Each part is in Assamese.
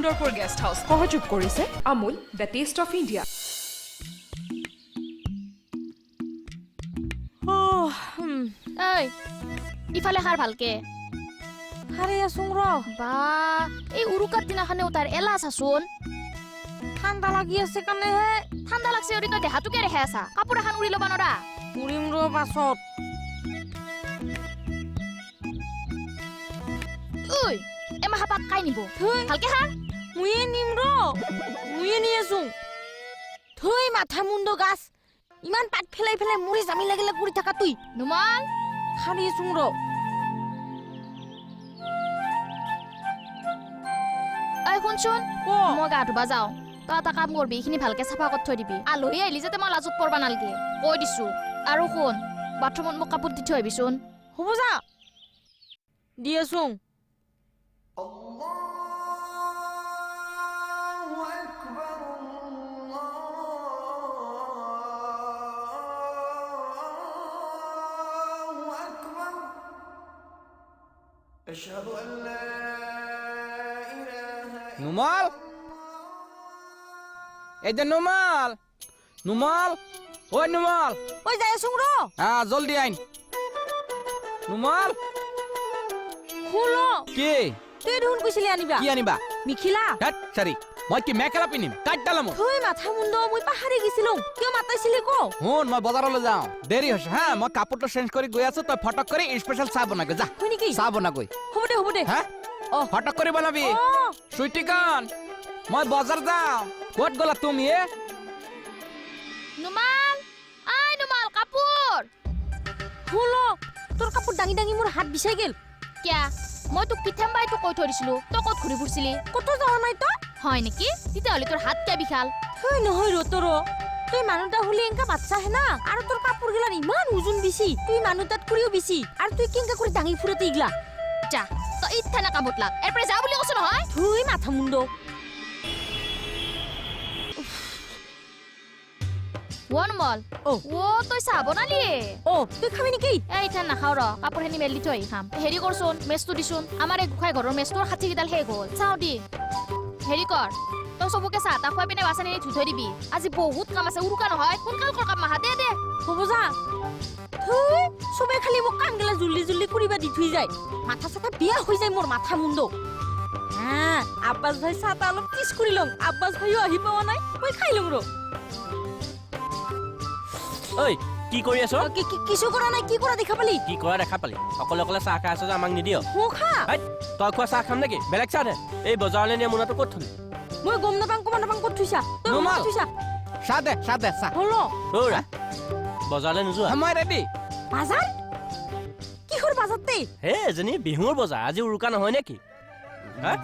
সুন্দৰপুৰ গেষ্ট হাউচ সহযোগ কৰিছে Amul the taste of India. এই ইফালে খাৰ ভালকে হাৰে আছোং ৰ বা এই উৰুকাৰ দিনাখনেও তাৰ এলা আছাচোন ঠাণ্ডা লাগি আছে কাৰণেহে ঠাণ্ডা লাগছে যদি তই দেহাটোকে ৰেখাই আছা কাপোৰ এখন উৰি ল'বা নৰা উৰিম ৰ পাছত ঐ এমাহা পাত খাই নিব ভালকে খা মুয়ে নিম ৰ মুয়ে নি আছোং থৈ মাথা মুণ্ড গাছ ইমান পাত ফেলাই ফেলাই মৰি জামি লাগিলে কৰি থাকা তুই নুমান খাৰি আছোং ৰ ঐ শুনচোন মই গা ধুবা যাওঁ তই এটা কাম কৰবি এইখিনি ভালকে চাফা কৰি থৈ দিবি আলহী আহিলি যাতে মই লাজত পৰবা নালগে কৈ দিছো আৰু শুন বাথৰুমত মোক কাপোৰ দি থৈ আহিবিচোন হ'ব যা দি আছোং নুমাল এই যে নুমাল নুমাল ওই নুমাল ওই যাই আছোং ৰ জলদি আইন নুমাল শুন কি তুই দেখোন কৈছিলি আনিবা কি আনিবা মিখিলা হেট সরি মই কি মেখেলা পিন্ধিম কাট ডালাম থৈ মাথা মুণ্ড মই পাহাৰি গেছিলো কিয় মাতাইছিলি ক শুন মই বজাৰলৈ যাওঁ দেৰি হৈছে হা মই কাপোৰটো চেঞ্জ কৰি গৈ আছো তই ফটক কৰি স্পেশাল চাহ বনাগৈ যা হয় নেকি চাহ বনাগৈ হ'ব দে হা ফটক কৰি বনাবি সুইটিকান মই বজাৰ যাওঁ ক'ত গলা তুমি নুমাল আই নুমাল কাপোৰ শুন তোৰ কাপোৰ দাঙি দাঙি মোৰ হাত বিচাই গেল কিয়া মই তোক পিঠাম্বাই তোক কৈ থৈ দিছিলো তই ক'ত ঘূৰি ফুৰিছিলি কত যোৱা নাই তই হয় নেকি তেতিয়াহ'লে তোৰ হাত কিয় বিশাল থৈ নহয় ৰ তোৰ তুই মানুহটা হলি এনেকা বাচ্চা হে না আৰু তোৰ কাপোৰ গিলাৰ ইমান ওজন বেছি তুই মানুহ তাত কৰিও বেছি আৰু তুই কেনেকা কৰি দাঙি ফুৰাতে ইগলা যা তই ইচ্ছা না কামত লাগ এৰপৰা যা বুলি কৈছো নহয় থৈ মাথা মুণ্ড নুমাল তই চাহ বনালি তুই খাবি নেকি এই ইঠান নাখাও ৰ কাপোৰখিনি মেলি থৈ খাম হেৰি কৰচোন মেচটো দিচোন আমাৰ এই গোসাঁই ঘৰৰ মেচটোৰ ষাঠি কেইডাল শেষ হ'ল চাও দি হেৰি কৰ তই চবকে চাহ তাহ খুৱাই পিনে বাচনি ধুই থৈ দিবি আজি বহুত কাম আছে উৰুকা নহয় সোনকাল কৰ কাম মাহা দে হ'ব যা থৈ চবে খালি মোক কাম গিলা জল্দি জল্দি কৰিবা দি থৈ যায় মাথা চাথা বিয়া হৈ যায় মোৰ মাথা মুণ্ড আব্বাস ভাই চাহটা অলপ কিছ কৰি লম আব্বাস ভাইও আহি পোৱা নাই মই খাই লম ৰ ঐ কি কৰি আছ কিছু কৰা নাই কি কৰা দেখা পালি কি কৰা দেখা পালি অকলে অকলে চাহ খাই আছ যে আমাক নিদিয় খা তই খোৱা চাহ খাম নেকি বেলেগ চাহ দে এই বজাৰলৈ নিয়া মোনাটো ক'ত থলি মই গম নাপাং ক'ত থৈছা তই নুমাল। থৈছা চাহ দে চাহ হল ৰৌৰা বজাৰলৈ নোযোৱা মই ৰেডি বাজাৰ কিহৰ বাজাৰতে হে এজনী বিহুৰ বজাৰ আজি উৰুকা নহয় নেকি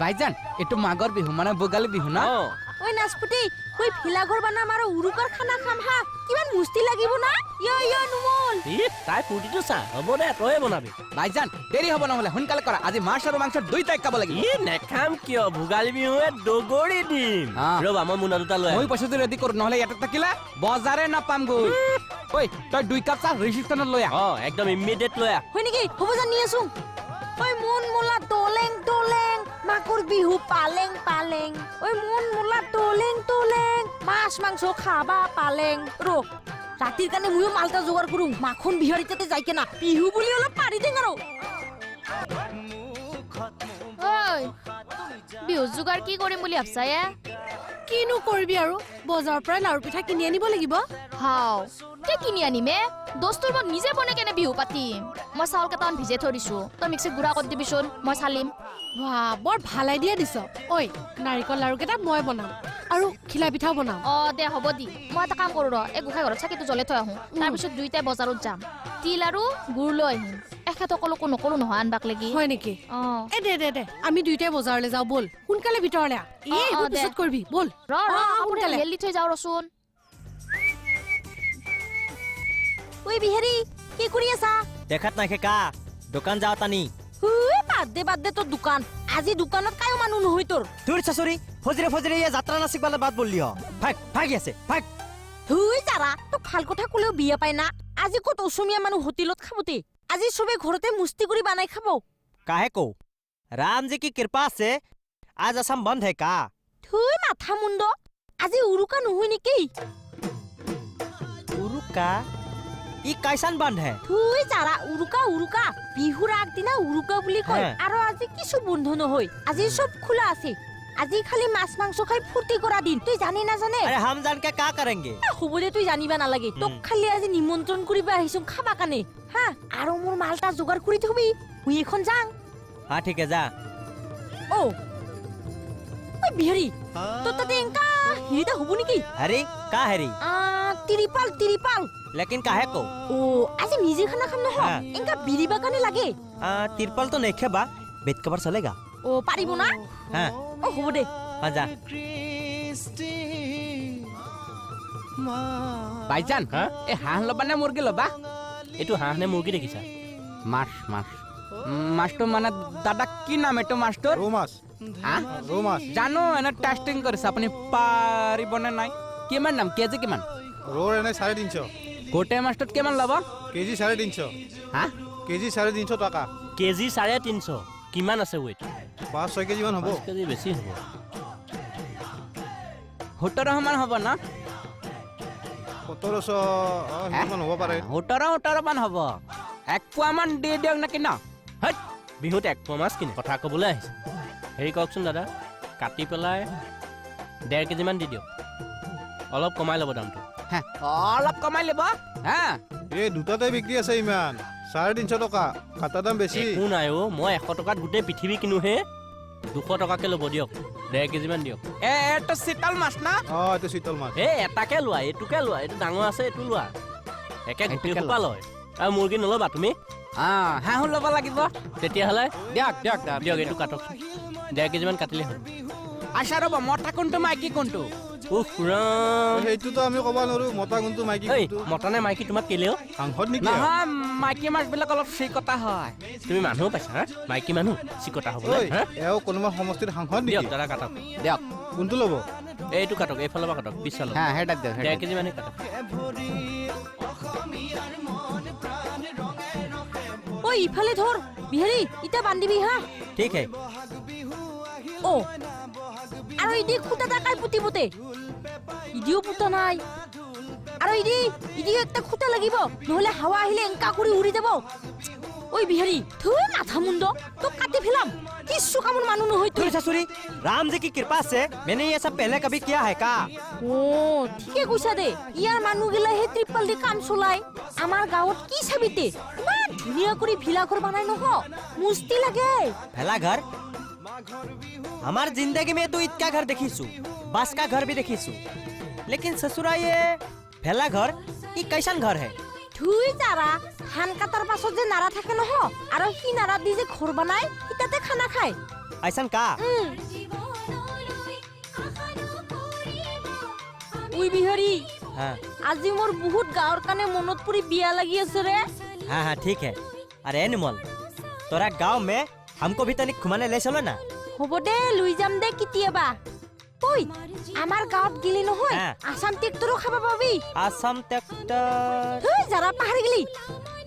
ভাইজান এইটো মাঘৰ বিহু মানে ভোগালী বিহু না ঐ নাচপতি ঐ ভিলাঘৰ বানাম আৰু উৰুকাৰ খানা খাম হা কিমান মুস্তি লাগিব না ইয় নুমল তাই ফূৰ্তিটো চা হ'ব দে তয়ে বনাবি ভাইজান দেৰি হ'ব নহ'লে সোনকালে কৰা আজি মাছ আৰু মাংস দুইটাই খাব লাগিব নেখাম কিয় ভোগালী বিহুৱে দগৰি দিম ৰবা মই মোনা দুটা লৈ মই পইচাটো ৰেডি কৰো নহ'লে ইয়াতে থাকিলে বজাৰে নাপাম গৈ ঐ তই 2 কাপ চাহ ৰিচিপশ্যনত লৈ আহ একদম ইমিডিয়েট লৈ আহ হয় নেকি হ'ব যা নি আছো ঐ মন মোলা তোলেং মাকৰ বিহু পালেং ঐ মন মোলা তোলেং মাছ মাংস খাবা পালেং ৰ ৰাতিৰ কাৰণে ময়ো মালটা যোগাৰ কৰো মাখন বিহৰ ইটাতে যাই কেনা বিহু বুলি অলপ পাৰি দিং আৰু ঐ বিহু যোগাৰ কি কৰিম বুলি ভাবছাই কিনো কৰিবি আৰু বজাৰৰ পৰা লাৰু পিঠা কিনি আনিব লাগিব হাও তে কিনি আনিমে দস্তুৰ মই নিজে বনাই কেনে বিহু পাতিম মই চাউল কেইটামান ভিজাই থৈ দিছো তই মিক্সিত গুড়া কৰি দিবিচোন মই চালিম বৰ ভাল আইডিয়া দিছ ঐ নাৰিকল লাৰু কেইটা মই বনাম আৰু খিলা পিঠাও বনাম দে হ'ব দি মই এটা কাম কৰো ৰ এই গোসাঁই ঘৰত চাকিটো জ্বলাই থৈ আহো তাৰপিছত দুইটাই বজাৰত যাম তিল আৰু গুড় লৈ আহিম এখেতসকলকো নকৰো নহয় আনবাক লাগি হয় নেকি দে আমি দুইটাই বজাৰলৈ যাওঁ বল সোনকালে ভিতৰলৈ পিছত কৰিবি বল সোনকালে মেলি থৈ যাওঁ ৰচোন ঐ বিহাৰী কি কৰি আছা দেখাত নাই কা দোকান যাও তানি বাদ দে তোৰ দোকান আজি দোকানত কায়ো মানুহ নহয় তোৰ চাচুরি ফজরে যাত্রা নাচিক বালে বাদ বললি ভাগ আছে ভাগ হুই যারা তো ভাল কথা কলেও বিয়া পায় না আজি কত অসমীয়া মানুহ হোটেলত খাবতে আজি সবে ঘৰতে মুস্তি কৰি বানাই খাব काहे को राम जी की कृपा से आज असम बंद है का থৈ মাথা মুণ্ড আজি উৰুকা নহয় নেকি উৰুকা ই কাইচান বান্ধে থৈ যাৰা উৰুকা উৰুকা বিহুৰ আগদিনা উৰুকা বুলি কয় হে। আৰু আজি কিছু বন্ধ নহয় আজি চব খোলা আছে আজি খালি মাছ মাংস খাই ফূৰ্তি কৰা দিন তুই জানি নাজানে अरे हम जान के का करेंगे হ'ব দে তুই জানিবা নালাগে তোক খালি আজি নিমন্ত্ৰণ কৰিব আহিছো খাবা কাৰণে হা আৰু মোৰ মালটা যোগাৰ কৰি থবি মই এখন যাং हाँ ठीक है जा ও ঐ বিহাৰী তোৰ তাতে এংকা হিৰিটা হ'ব নেকি हरी का हरी তিৰিপাল তিৰিপাল लेकिन काहे को ও আজি নিজে খানা খাম নহয় হা। এংকা বিৰিবা কাৰণে লাগে तिरपल तो नहीं खेबा बेद कवर चलेगा ও পাৰিব না हाँ ও হ'ব দে हाँ जा ভাইজান এই হাঁহ ল'বা নে মুৰ্গী ল'বা এইটো হাঁহ নে মুৰ্গী দেখিছা মাছ মাছ মাছটো মানে দাদা কি নাম এইটো মাছটোৰ ৰৌ মাছ হা ৰৌ মাছ জানো এনে টেষ্টিং কৰিছে আপুনি পাৰিবনে নাই কিমান দাম কেজি কিমান ৰৌৰ এনে 350 গোটেই মাছটোত কিমান ল'ব কেজি 350 হা কেজি 350 টকা কেজি 350 কিমান আছে ৱেইট 5-6 কেজি মান হ'ব 5 কেজি বেছি হ'ব 17 মান হ'ব ন 1700 সিমান হ'ব পাৰে 17 মান হ'ব 1 পোৱা মান দি দিয়ক নেকি ন হেৎ বিহুত 1 পোৱা মাছ কিনে কথা ক'বলৈ আহিছে হেৰি কওকচোন দাদা কাটি পেলাই 1.5 কেজি মান দি দিয়ক অলপ কমাই ল'ব দামটো হা, অলপ কমাই ল'ব হা এই দুটাতে বিক্ৰী আছে ইমান 350 টকা কাটা দাম বেছি একো নাই অ' মই 100 টকাত গোটেই পৃথিৱী কিনোহে 200 টকাকে ল'ব দিয়ক 1.5 কেজি মান দিয়ক এইটো চিতল মাছ না এইটো চিতল মাছ এই এটাকে লোৱা এইটোকে লোৱা এইটো ডাঙৰ আছে এইটো লোৱা একে গোটেই এইটোকে সোপা লয় আৰু মুৰ্গী নল'বা তুমি হাঁহো ল'ব লাগিব তেতিয়াহ'লে দিয়ক দিয়ক দিয়ক এইটো কাটকচোন 1.5 কেজি মান কাটিলে হ'ল আচ্ছা ৰ'ব মতা কোনটো মাইকী কোনটো উফ ৰাম সেইটোতো আমি ক'ব নোৱাৰো মতা কোনটো মাইকী এই কোনটো মতা নে মাইকী তোমাক কেলেও সাংসদ নেকি নহয় মাইকী মাছবিলাক অলপ চিকতা হয় তুমি মানুহ পাইছা হা মাইকী মানুহ চিকতা হ'বলৈ ঐ হা এওঁ কোনোবা সমষ্টিৰ সাংসদ দিয়ক নেকি দাদা কাটক দিয়ক কোনটো ল'ব এইটো কাটক এইফালৰ পৰা কাটক পিছফালৰ হা সেইটা দিয়ক 1.5 কেজি মানে কাটক ঐ ইফালে ধৰ বিহাৰী ইটা বান্ধিবি হা ठीक है ও আৰু ইদি খুটা টাকাই পুতিবতে ইদিও পুতা নাই আৰু ইদি একটা খুটা লাগিব নহলে হাৱা আহিলে এংকা কৰি উৰি যাব ঐ বিহাৰী থৈ মাথা মুণ্ড তোক কাটি ফেলাম কিছু কামৰ মানুহ নহয় तुम ससुरी राम जी की कृपा से मैंने ये सब पहले कभी किया है का ও ঠিকে কৈছা দে ইয়াৰ মানুহগিলা হে ত্ৰিপাল দি কাম চলাই আমাৰ গাঁৱত কি চাবিতে ইমান ধুনীয়া কৰি ভিলা ঘৰ বনাই নহ মুস্তি লাগে भला घर हमार जिंदगी में तो इतना घर देखीसु बस का घर भी देखीसु लेकिन ससुरा ये भला घर ये कैसन घर है ধুই যাৰা ধান কাটাৰ পাছত যে নাৰা থাকে নহ আৰু সি নাৰা দি যে ঘৰ বনাই সিতাতে খানা খায় ऐसन का উই বিহাৰী हाँ আজি মোৰ বহুত গাঁৱৰ কাৰণে মনত পৰি বিয়া লাগি আছে ৰে हाँ हाँ ठीक है अरे एनिमल तोरा गांव में हमको भी तनिक घुमाने ले चलो ना হ'ব দে লৈ যাম দে কেতিয়াবা ঐ আমাৰ গাঁৱত গেলি নহয় হা। আসাম টেক্টৰো খাব পাবি आसाम ट्रैक्टर ধুই যাৰা পাহৰি গেলি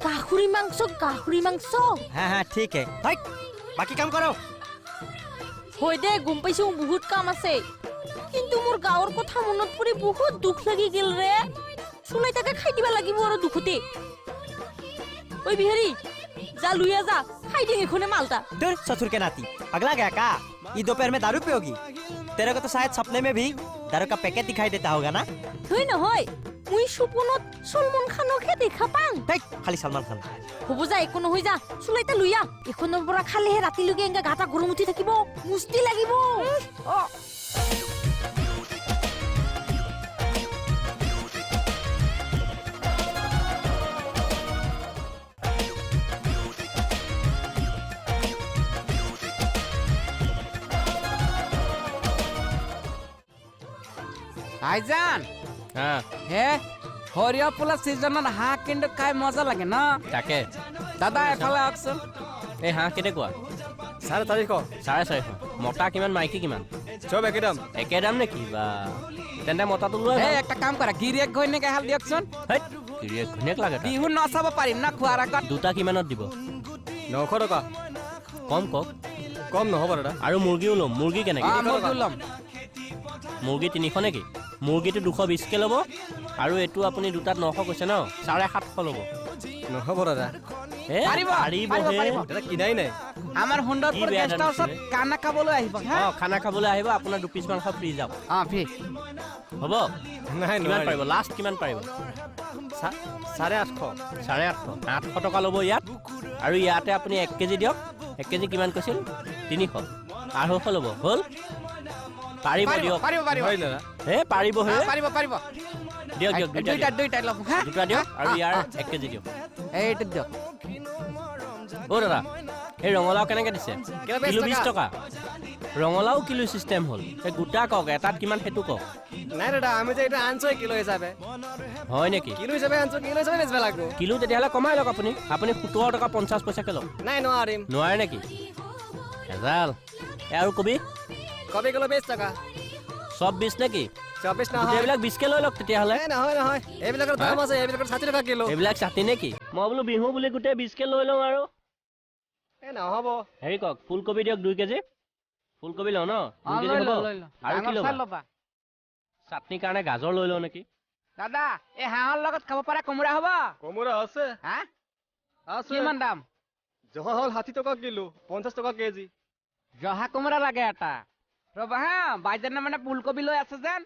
গাহৰি মাংস हाँ हाँ ठीक है भाई बाकी काम करो হয় দে গম পাইছো বহুত কাম আছে কিন্তু মোৰ গাঁৱৰ কথা মনত পৰি বহুত দুখ লাগি গেল ৰে চুলাই তাকে খাই দিবা লাগিব আৰু দুখতে ঐ বিহাৰী যা লুইয়া যা খাই দিং এখনে মালটা दूर ससुर के नाती पगला गया का ये दोपहर में दारू पियोगी तेरे को तो शायद सपने में भी दारू का पैकेट दिखाई देता होगा ना ধুই নহয় মুই সপোনত সলমান খানকহে দেখা পাং देख खाली सलमान खान হ'ব যা একো নহয় যা চুলাইটা লুইয়া এখনৰ পৰা খালেহে ৰাতিলৈকে এংগা গাটা গৰম উঠি থাকিব মুস্তি লাগিব ভাইজান হা হে সৰিয়হ ফুলা ছিজনত হাঁহ কিন্তু খাই মজা লাগে ন তাকে দাদা এফালে আহকচোন এই হাঁহ কেনেকুৱা 450 450 মতা কিমান মাইকী কিমান চব একে দাম একে দাম নেকি বা তেন্তে মতাটো লৈ এই একটা কাম কৰা গিৰিয়েক ঘৈণীয়েক এহাল দিয়কচোন হেৎ গিৰিয়েক ঘৈণীয়েক লাগে তাক। বিহু নচাব পাৰিম না খোৱাৰ আগত দুটা কিমানত দিব 900 টকা কম কওক কম নহ'ব দাদা আৰু মুৰ্গীও ল'ম মুৰ্গী কেনেকৈ মুৰ্গী ল'ম মুৰ্গী 300 নেকি মুৰ্গীটো 220কে ল'ব আৰু এইটো আপুনি দুটাত 900 কৈছে ন 750 ল'ব নহ'ব দাদা এ পাৰিব, পাৰিব, পাৰিব। দাদা কিনাই নাই আমাৰ সুন্দৰপুৰ কি বেয়া গেষ্ট হাউচত জানিছিলে? খানা খাবলৈ আহিব হা অঁ খানা খাবলৈ আহিব আপোনাৰ 2 পিচ মাংস ফ্ৰী যাব অঁ ফ্ৰী হ'ব নাই কিমান পাৰিব লাষ্ট কিমান পাৰিব 850 800 টকা ল'ব ইয়াত আৰু ইয়াতে আপুনি 1 কেজি দিয়ক 1 কেজি কিমান কৈছিল 300 250 ল'ব হ'ল পাৰিব দিয়ক পাৰিব পাৰিব হয় দাদা হে পাৰিব হে পাৰিব পাৰিব দিয়ক দিয়ক দুইটা ল'ব হা দুটা দিয়ক আৰু ইয়াৰ 1 কেজি দিয়ক এইটো দিয়ক অ' দাদা এই ৰঙালাও কেনেকৈ দিছে কিলো কিলো 20 20 টকা ৰঙালাও কিলো চিষ্টেম হ'ল এই গোটা কওক এটাত কিমান সেইটো কওক নাই দাদা আমি যে এটা আনছো কিলো হিচাপে হয় নেকি কিলো হিচাপে আনছো কিলো হিচাপে বেচবা লাগব কিলো তেতিয়াহ'লে কমাই লওক আপুনি 17 টকা 50 পইচাকৈ লওক নাই নোৱাৰিম নোৱাৰে নেকি এজাল আৰু কবি কিলো 20 টকা চব 20 নেকি 24 নহয় গোটেইবিলাক 20কে লৈ লওক তেতিয়াহ'লে নহয় এইবিলাকৰ দাম আছে এইবিলাকৰ 60 টকা কিলো এইবিলাক 60 নেকি মই বোলো বিহু বুলি গোটেই 20কে লৈ লওঁ আৰু নহ'ব হেৰি কওক ফুলকবি দিয়ক 2 কেজি ফুলকবি লওঁ ন 2 কেজি হ'ব আৰু কি ল'বা চাটনিৰ কাৰণে গাজৰ লৈ লওঁ নেকি দাদা এই হাঁহৰ লগত খাব পৰা কোমোৰা হ'ব কোমোৰা আছে হা আছে কিমান দাম জহা হ'ল 60 টকা কিলো 50 টকা কেজি জহা কোমোৰা লাগে এটা ৰ'বা হা বাইদেনে মানে ফুলকবি লৈ আছে যেন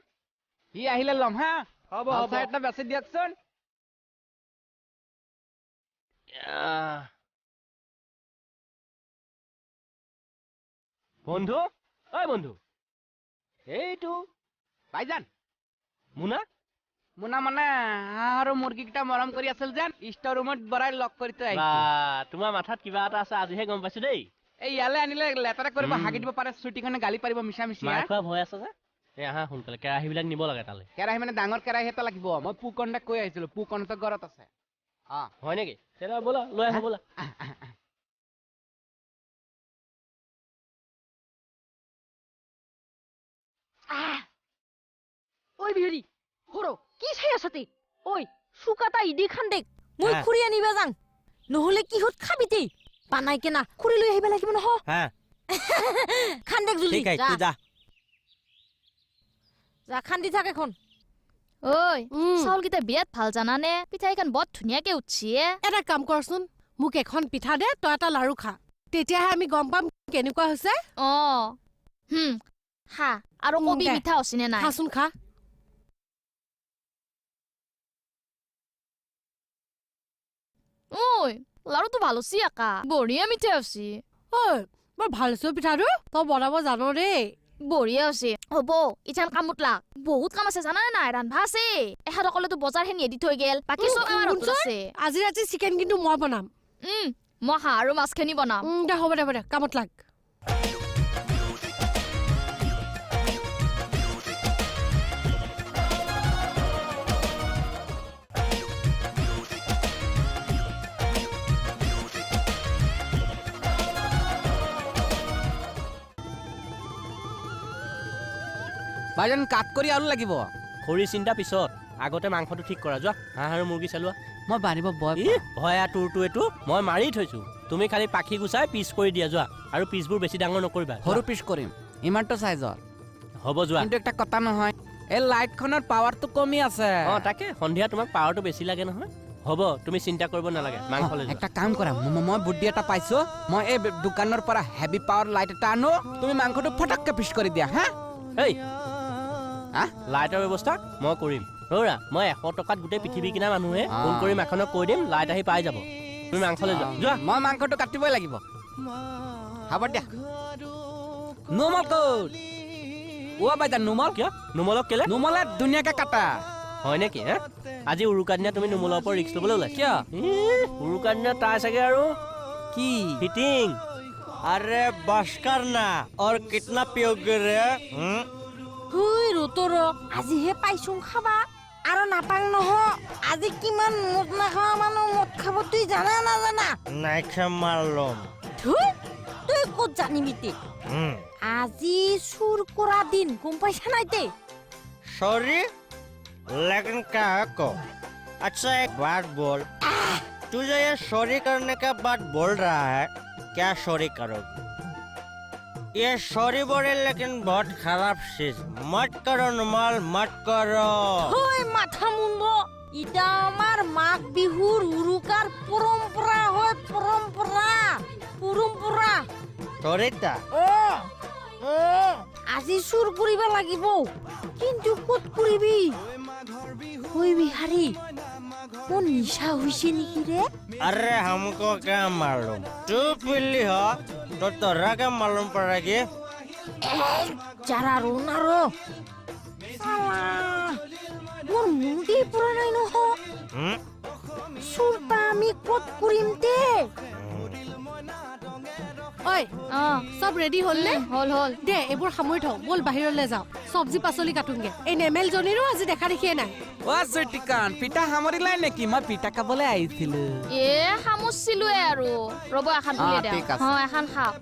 সি আহিলে ল'ম হা হ'ব হ'ব এটা বেছি দিয়কচোন বন্ধু ঐ বন্ধু এইটো ভাইজান মুনা মুনা মানে হাঁহ আৰু মুৰ্গীকেইটা মৰম কৰি আছিল যেন ষ্ট'ৰ ৰুমত ভৰাই লক কৰি থৈ আহিছে তোমাৰ মাথাত কিবা এটা আছে আজিহে গম পাইছো দেই এই ইয়ালে আনিলে লেতেৰা কৰিব হাগি দিব পাৰে চুটিখনে গালি পাৰিব মিছা মিছি মাৰ খোৱা ভয় আছে যে এই আহা সোনকালে কেৰাহীবিলাক নিব লাগে তালৈ কেৰাহী মানে ডাঙৰ কেৰাহী এটা লাগিব মই পুকনক কৈ আহিছিলো পুকনহঁতৰ ঘৰত আছে হয় নেকি তেতিয়া ব'লা লৈ আহা ব'লা ঐ বিহৰি সৰ কি চাই আছতে ঐ চুকাটা ইদি খান্দেক মই খুৰি আনিবা যাং নহলে কিহত খাবিতে পানাই কেনা খুৰি লৈ আহিবা লাগিব নহ হ্যাঁ খান্দেক জুলি ঠিক আছে তুই যা যা খান্দি থাক এখন ঐ চাউলকেইটা বিৰাট ভাল জানানে পিঠাইখন বৰ ধুনীয়াকে উঠিছে এটা কাম কৰচোন মোক এখন পিঠা দে তই এটা লাৰু খা তেতিয়াহে আমি গম পাম কেনেকুৱা হৈছে খা আৰু কবি দে। মিঠা হৈছেনে নাই খাচোন খা ঐ লাৰুটো ভাল হৈছে আকা বঢ়িয়া মিঠা হৈছে ঐ বৰ ভাল হৈছে পিঠাটো তই বনাব জানো দেই বঢ়িয়া হৈছে হ'ব ইথান কামত লাগ বহুত কাম আছে জানানে নাই ৰান্ধা আছে এহাত অকলেতো বজাৰ খিনি এদি থৈ গেল বাকী চব আমাৰ হাতত আছে আজি ৰাতি চিকেন কিন্তু মই বনাম মই হাঁহ আৰু মাছখিনি বনাম দে হ'ব দে কামত লাগ ভাইজান কাট কৰি আলু লাগিব খৰি চিন্তা পিছত আগতে মাংসটো ঠিক কৰা যোৱা হাঁহ আৰু মুৰ্গী চালোৱা মই বান্ধিব বয় ভয়া তোৰটো এইটো মই মাৰি থৈছো তুমি খালি পাখি গুচাই পিচ কৰি দিয়া যোৱা আৰু পিচবোৰ বেছি ডাঙৰ নকৰিবা সৰু পিচ কৰিম ইমানটো চাইজৰ হ'ব যোৱা কিন্তু এটা কথা নহয় এই লাইটখনৰ পাৱাৰটো কমি আছে অঁ তাকে সন্ধিয়া তোমাক পাৱাৰটো বেছি লাগে নহয় হ'ব তুমি চিন্তা কৰিব নালাগে মাংস লৈ যোৱা একটা কাম কৰা মই বুদ্ধি এটা পাইছো মই এই দোকানৰ পৰা হেভি পাৱাৰ লাইট এটা আনো তুমি মাংসটো ফটককে পিচ কৰি দিয়া হা এই লাইটৰ ব্যৱস্থা মই কৰিম ৰ'ৰা মই 100 টকাত গোটেই পৃথিৱী কিনা মানুহে ফোন কৰি মাখনক কৈ দিম লাইট আহি পাই যাব তুমি মাংস লৈ যোৱা যোৱা মই মাংসটো কাটিবই লাগিব হ'ব দিয়া নুমল ক'ত অ' বাইদা নুমল কিয় নুমলক কেলে নুমলে ধুনীয়াকে কাটা হয় নেকি হে আজি উৰুকা দিনা তুমি নুমলৰ ওপৰত ৰিক্স ল'বলৈ ওলাইছা কিয় উৰুকা দিনা তাই চাগে আৰু কি ফিটিং अरे बस करना और कितना पियोगे रे হুই ৰোতৰ আজিহে পাইছোং খাবা আৰু নাপাং নহ আজি কিমান মদ নাখাৱা মানুহ মদ খাব তুই জানা নাজানা नहीं खे मालूम ধুই তুই ক'ত জানিবি তে আজি চুৰ কৰা দিন গম পাইছা নাই তে सॉरी लेकिन क्या को अच्छा एक बात बोल तुझे ये सॉरी करने का बात बोल रहा है क्या सॉरी करोगी ये सॉरी बोले लेकिन बहुत खराब चीज मत करो नुमाल मत करो ঐ মাথা মুণ্ড ইটা আমাৰ মাঘ বিহুৰ উৰুকাৰ পৰম্পৰা হয় পৰম্পৰা তৰিতা আজি চুৰ কৰিব লাগিব কিন্তু ক'ত কৰিবি ঐ বিহাৰী মোৰ নিশা হৈছে নেকি ৰে अरे हमको क्या मालूम तू पिल्ली हो तो तोरा क्या मालूम पड़ेगी যাৰা ৰো না ৰো মোৰ মুণ্ডি পৰা নাই নহয় চুৰটা আমি ক'ত কৰিম দে ঐ অঁ চব ৰেডি হ'ল নে হ'ল দে এইবোৰ সামৰি থওঁ ব'ল বাহিৰলৈ যাওঁ চব্জি পাচলি কাটোংগে এই নেমেলজনীৰো আজি দেখা দেখিয়ে নাই অ চুটিকন পিঠা সামৰিলাই নেকি মই পিঠা খাবলৈ আহিছিলো এ সামৰিছিলোৱে আৰু ৰ'ব এখন উলিয়াই দিওঁ ঠিক আছে। অঁ এখন খাওক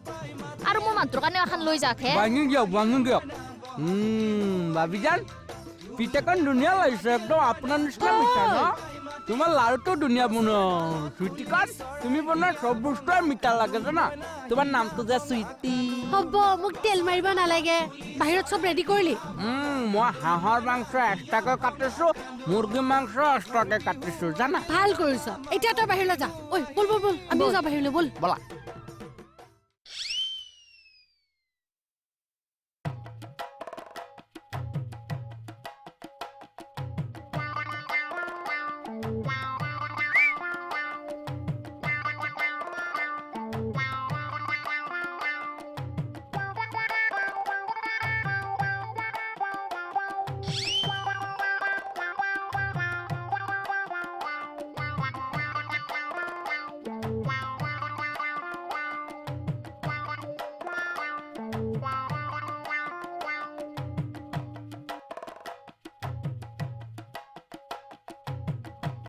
আৰু মোৰ মানুহটোৰ কাৰণেও এখন লৈ যাওক হে ভাঙি দিয়ক ভাবিজান পিঠাখন ধুনীয়া লাগিছে একদম আপোনাৰ নিচিনা মিঠা ন তোমাৰ লাৰুটো ধুনীয়া বনোৱা চুইটিকন তুমি বনোৱা চব বস্তুৱে মিঠা লাগে জানা তোমাৰ নামটো যে চুইটি হ'ব মোক তেল মাৰিব নালাগে বাহিৰত চব ৰেডি কৰিলি মই হাঁহৰ মাংস এক্সট্ৰাকৈ কাটিছো মুৰ্গী মাংস এক্সট্ৰাকৈ কাটিছো জানা ভাল কৰিছ এতিয়া তই বাহিৰলৈ যা ঐ ব'ল আমিও যাওঁ বাহিৰলৈ ব'ল বলা